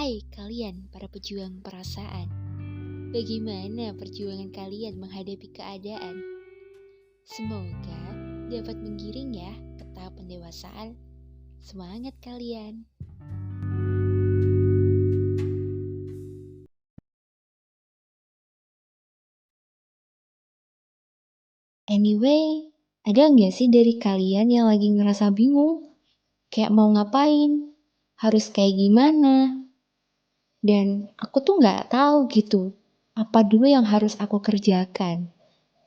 Hai kalian para pejuang perasaan, bagaimana perjuangan kalian menghadapi keadaan? Semoga dapat menggiring ya ke tahap pendewasaan. Semangat kalian! Anyway, ada nggak sih dari kalian yang lagi ngerasa bingung? Kayak mau ngapain? Harus kayak gimana? Dan aku tuh nggak tahu gitu, apa dulu yang harus aku kerjakan.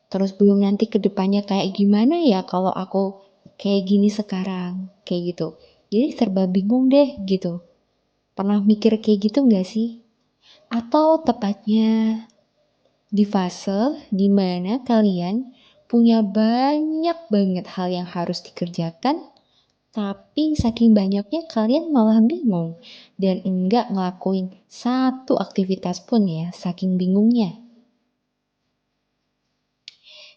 Terus belum nanti ke depannya kayak gimana ya kalau aku kayak gini sekarang, kayak gitu. Jadi serba bingung deh gitu. Pernah mikir kayak gitu nggak sih? Atau tepatnya di fase dimana kalian punya banyak banget hal yang harus dikerjakan, tapi saking banyaknya kalian malah bingung dan enggak ngelakuin satu aktivitas pun ya, saking bingungnya.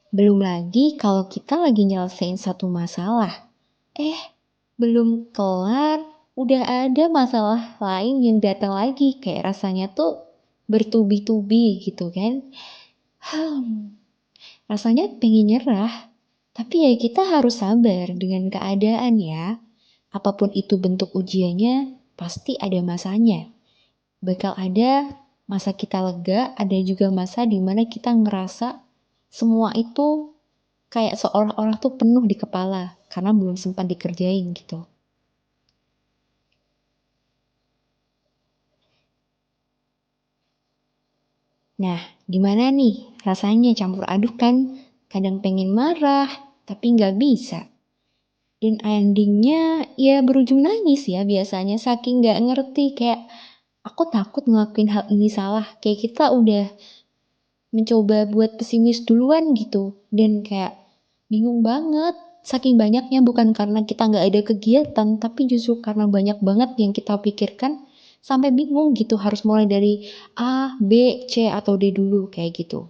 Belum lagi kalau kita lagi nyelesain satu masalah. Belum kelar, udah ada masalah lain yang datang lagi. Kayak rasanya tuh bertubi-tubi gitu kan. Rasanya pengen nyerah. Tapi ya kita harus sabar dengan keadaan ya. Apapun itu bentuk ujiannya, pasti ada masanya. Bakal ada masa kita lega, ada juga masa dimana kita ngerasa semua itu kayak seolah-olah tuh penuh di kepala karena belum sempat dikerjain gitu. Nah, gimana nih rasanya campur aduk kan? Kadang pengen marah, tapi nggak bisa. Dan endingnya ya berujung nangis ya biasanya saking nggak ngerti kayak aku takut ngelakuin hal ini salah. Kayak kita udah mencoba buat pesimis duluan gitu. Dan kayak bingung banget. Saking banyaknya bukan karena kita nggak ada kegiatan, tapi justru karena banyak banget yang kita pikirkan sampai bingung gitu harus mulai dari A, B, C, atau D dulu kayak gitu.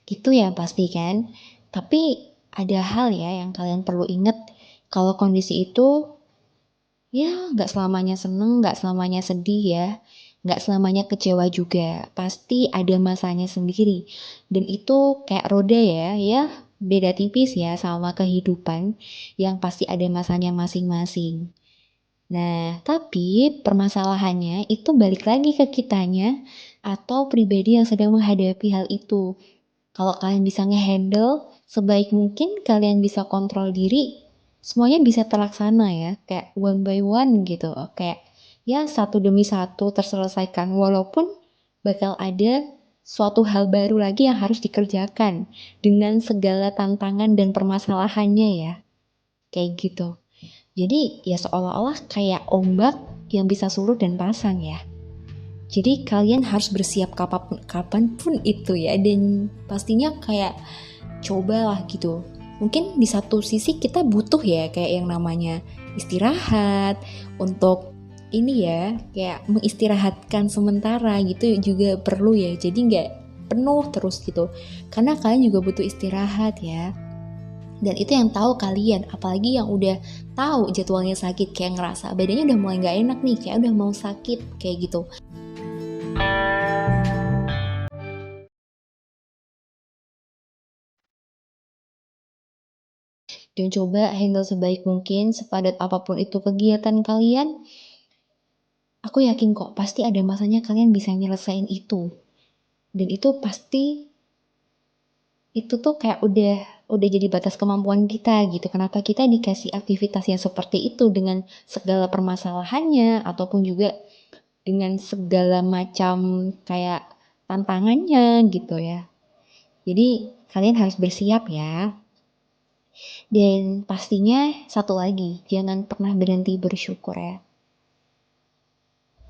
Gitu ya pasti kan. Tapi ada hal ya yang kalian perlu ingat kalau kondisi itu ya nggak selamanya seneng, nggak selamanya sedih ya. Nggak selamanya kecewa juga. Pasti ada masanya sendiri. Dan itu kayak roda ya beda tipis ya sama kehidupan yang pasti ada masanya masing-masing. Nah, tapi permasalahannya itu balik lagi ke kitanya atau pribadi yang sedang menghadapi hal itu. Kalau kalian bisa ngehandle, sebaik mungkin kalian bisa kontrol diri, semuanya bisa terlaksana ya, kayak one by one gitu, kayak ya satu demi satu terselesaikan, walaupun bakal ada suatu hal baru lagi yang harus dikerjakan dengan segala tantangan dan permasalahannya ya, kayak gitu. Jadi ya seolah-olah kayak ombak yang bisa surut dan pasang ya. Jadi kalian harus bersiap kapanpun itu ya, dan pastinya kayak cobalah gitu. Mungkin di satu sisi kita butuh ya kayak yang namanya istirahat untuk ini ya, kayak mengistirahatkan sementara gitu juga perlu ya. Jadi nggak penuh terus gitu. Karena kalian juga butuh istirahat ya. Dan itu yang tahu kalian, apalagi yang udah tahu jadwalnya sakit, kayak ngerasa badannya udah mulai nggak enak nih, kayak udah mau sakit kayak gitu. Dan coba handle sebaik mungkin, sepadat apapun itu kegiatan kalian. Aku yakin kok, pasti ada masanya kalian bisa nyelesain itu. Dan itu pasti, itu tuh kayak udah jadi batas kemampuan kita gitu. Kenapa kita dikasih aktivitas yang seperti itu dengan segala permasalahannya, ataupun juga dengan segala macam kayak tantangannya gitu ya. Jadi kalian harus bersiap ya. Dan pastinya satu lagi, jangan pernah berhenti bersyukur ya.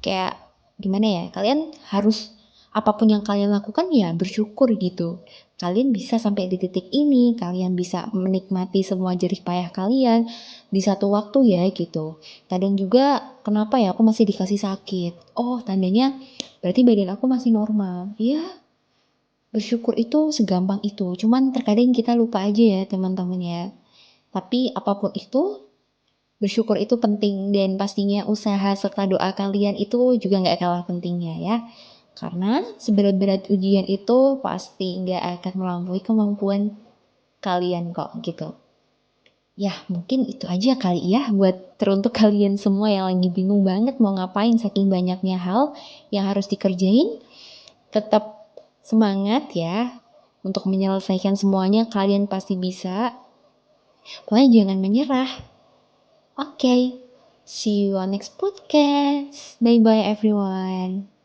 Kayak gimana ya, kalian harus apapun yang kalian lakukan ya bersyukur gitu. Kalian bisa sampai di titik ini, kalian bisa menikmati semua jerih payah kalian di satu waktu ya gitu. Kadang juga kenapa ya aku masih dikasih sakit? Oh, tandanya berarti badan aku masih normal. Ya, bersyukur itu segampang itu. Cuman terkadang kita lupa aja ya teman-teman ya. Tapi apapun itu, Bersyukur itu penting dan pastinya usaha serta doa kalian itu juga nggak kalah pentingnya ya. Karena seberat-berat ujian itu pasti nggak akan melampaui kemampuan kalian kok gitu. Ya mungkin itu aja kali ya buat teruntuk kalian semua yang lagi bingung banget mau ngapain saking banyaknya hal yang harus dikerjain. Tetap semangat ya untuk menyelesaikan semuanya, kalian pasti bisa. Pokoknya jangan menyerah. Oke, see you on next podcast. Bye bye everyone.